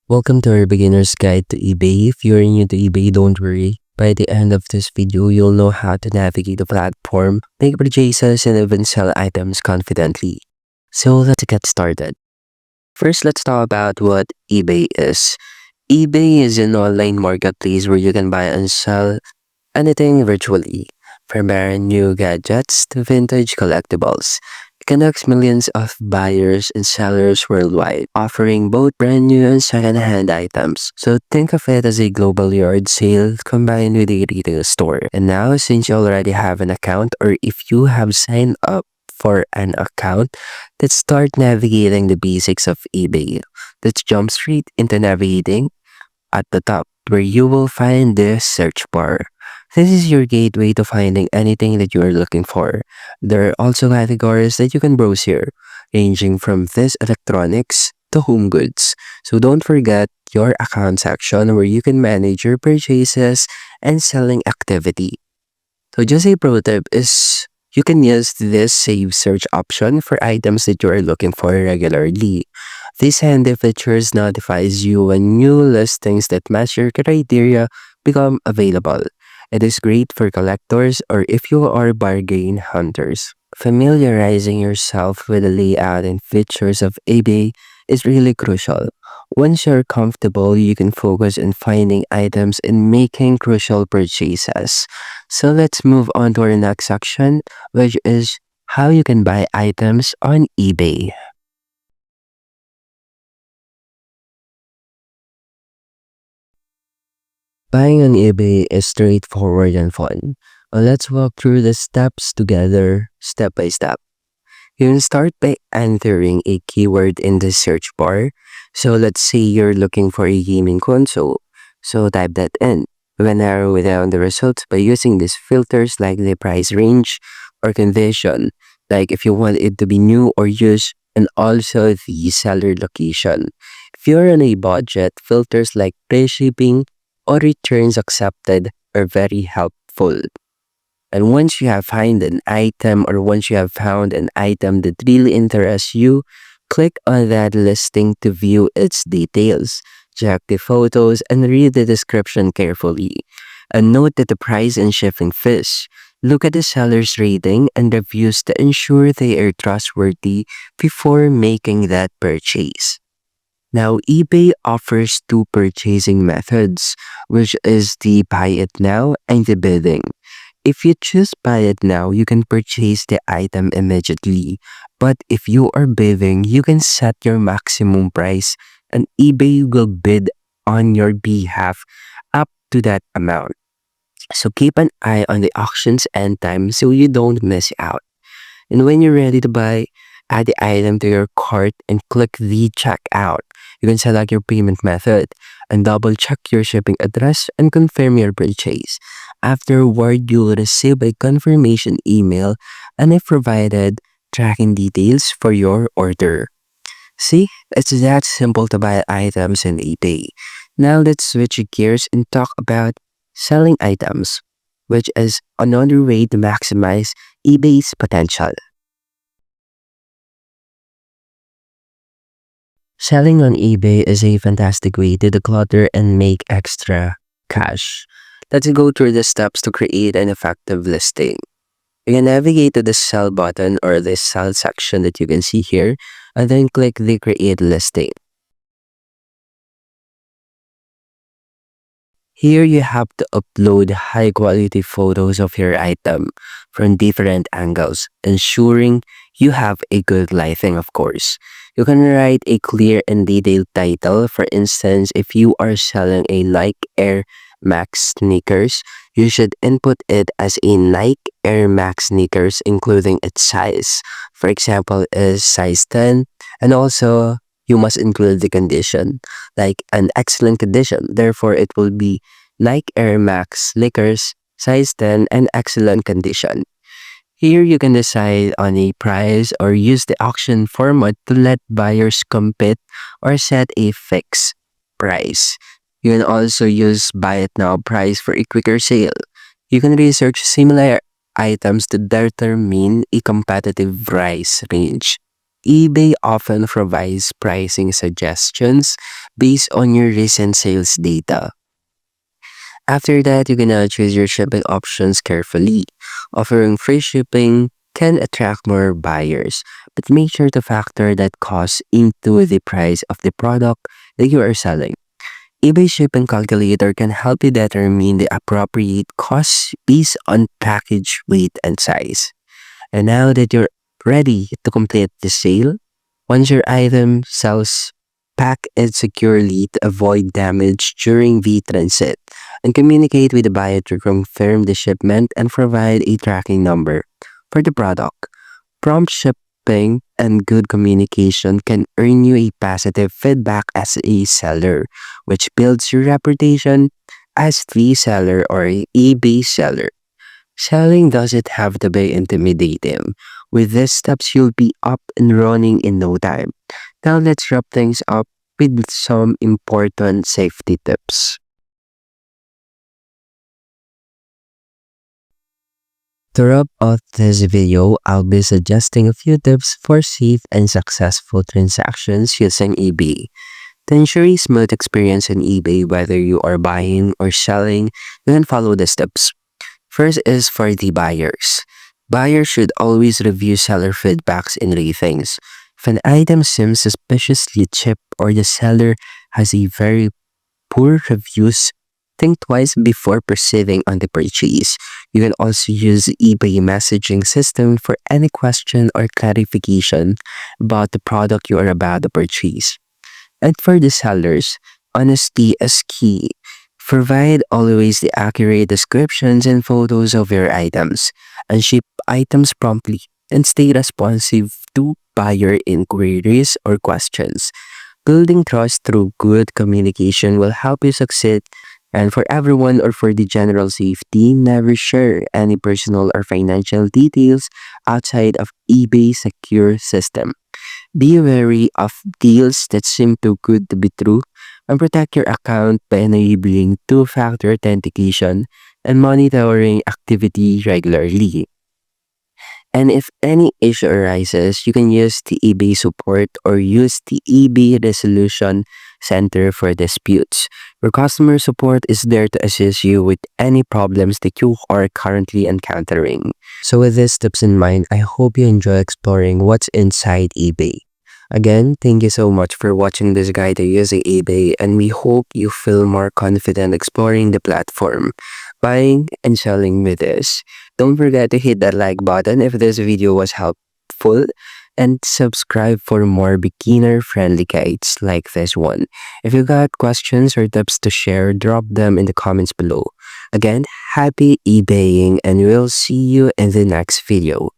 Welcome to our beginner's guide to eBay. If you're new to eBay, don't worry. By the end of this video, you'll know how to navigate the platform, make purchases, and even sell items confidently. So let's get started. First, let's talk about what eBay is. eBay is an online marketplace where you can buy and sell anything virtually, from brand new gadgets to vintage collectibles. It connects millions of buyers and sellers worldwide, offering both brand new and second-hand items. So think of it as a global yard sale combined with a retail store. And now, since you already have an account, or if you have signed up for an account, let's start navigating the basics of eBay. Let's jump straight into navigating at the top, where you will find this search bar. This is your gateway to finding anything that you are looking for. There are also categories that you can browse here, ranging from this electronics to home goods. So don't forget your account section where you can manage your purchases and selling activity. So just a pro tip is you can use this save search option for items that you are looking for regularly. This handy feature notifies you when new listings that match your criteria become available. It is great for collectors or if you are bargain hunters. Familiarizing yourself with the layout and features of eBay is really crucial. Once you're comfortable, you can focus on finding items and making crucial purchases. So let's move on to our next section, which is how you can buy items on eBay. Buying on eBay is straightforward and fun. Let's walk through the steps together, step by step. You can start by entering a keyword in the search bar. So let's say you're looking for a gaming console. So type that in. You can narrow down the results by using these filters like the price range or condition, like if you want it to be new or used, and also the seller location. If you're on a budget, filters like free shipping or returns accepted are very helpful. And once you have found an item or once you have found an item that really interests you, click on that listing to view its details. Check the photos and read the description carefully. And note that the price and shipping fees. Look at the seller's rating and reviews to ensure they are trustworthy before making that purchase. Now, eBay offers two purchasing methods, which is the buy it now and the bidding. If you choose buy it now, you can purchase the item immediately. But if you are bidding, you can set your maximum price and eBay will bid on your behalf up to that amount. So keep an eye on the auction's end time so you don't miss out. And when you're ready to buy, add the item to your cart and click the checkout. You can select your payment method and double check your shipping address and confirm your purchase. Afterward, you'll receive a confirmation email and if provided tracking details for your order. See, it's that simple to buy items in eBay. Now let's switch gears and talk about selling items, which is another way to maximize eBay's potential. Selling on eBay is a fantastic way to declutter and make extra cash. Let's go through the steps to create an effective listing. You can navigate to the sell button or the sell section that you can see here and then click the create listing. Here you have to upload high quality photos of your item from different angles, ensuring you have a good lighting of course. You can write a clear and detailed title. For instance, if you are selling a Nike Air Max sneakers, you should input it as a Nike Air Max sneakers including its size. For example, is size 10 and also you must include the condition like an excellent condition. Therefore, it will be Nike Air Max sneakers size 10 and excellent condition. Here you can decide on a price or use the auction format to let buyers compete or set a fixed price. You can also use buy it now price for a quicker sale. You can research similar items to determine a competitive price range. eBay often provides pricing suggestions based on your recent sales data. After that, you're gonna choose your shipping options carefully. Offering free shipping can attract more buyers, but make sure to factor that cost into the price of the product that you are selling. eBay shipping calculator can help you determine the appropriate cost based on package weight and size. And now that you're ready to complete the sale, once your item sells, pack it securely to avoid damage during the transit, and communicate with the buyer to confirm the shipment and provide a tracking number for the product. Prompt shipping and good communication can earn you a positive feedback as a seller, which builds your reputation as the seller or a eBay seller. Selling doesn't have to be intimidating. With these steps, you'll be up and running in no time. Now let's wrap things up with some important safety tips. To wrap up this video, I'll be suggesting a few tips for safe and successful transactions using eBay. To ensure a smooth experience on eBay, whether you are buying or selling, you can follow the steps. First is for the buyers. Buyers should always review seller feedbacks and ratings. If an item seems suspiciously cheap or the seller has a very poor reviews, think twice before proceeding on the purchase. You can also use eBay messaging system for any question or clarification about the product you are about to purchase. And for the sellers, honesty is key. Provide always the accurate descriptions and photos of your items, and ship items promptly, and stay responsive to buyer inquiries or questions. Building trust through good communication will help you succeed. And for everyone or for the general safety, never share any personal or financial details outside of eBay's secure system. Be wary of deals that seem too good to be true, and protect your account by enabling two-factor authentication and monitoring activity regularly. And if any issue arises, you can use the eBay support or use the eBay Resolution Center for disputes. Your customer support is there to assist you with any problems that you are currently encountering. So with these tips in mind, I hope you enjoy exploring what's inside eBay. Again, thank you so much for watching this guide to using eBay, and we hope you feel more confident exploring the platform, buying and selling with us. Don't forget to hit that like button if this video was helpful, and subscribe for more beginner-friendly guides like this one. If you got questions or tips to share, drop them in the comments below. Again, happy eBaying, and we'll see you in the next video.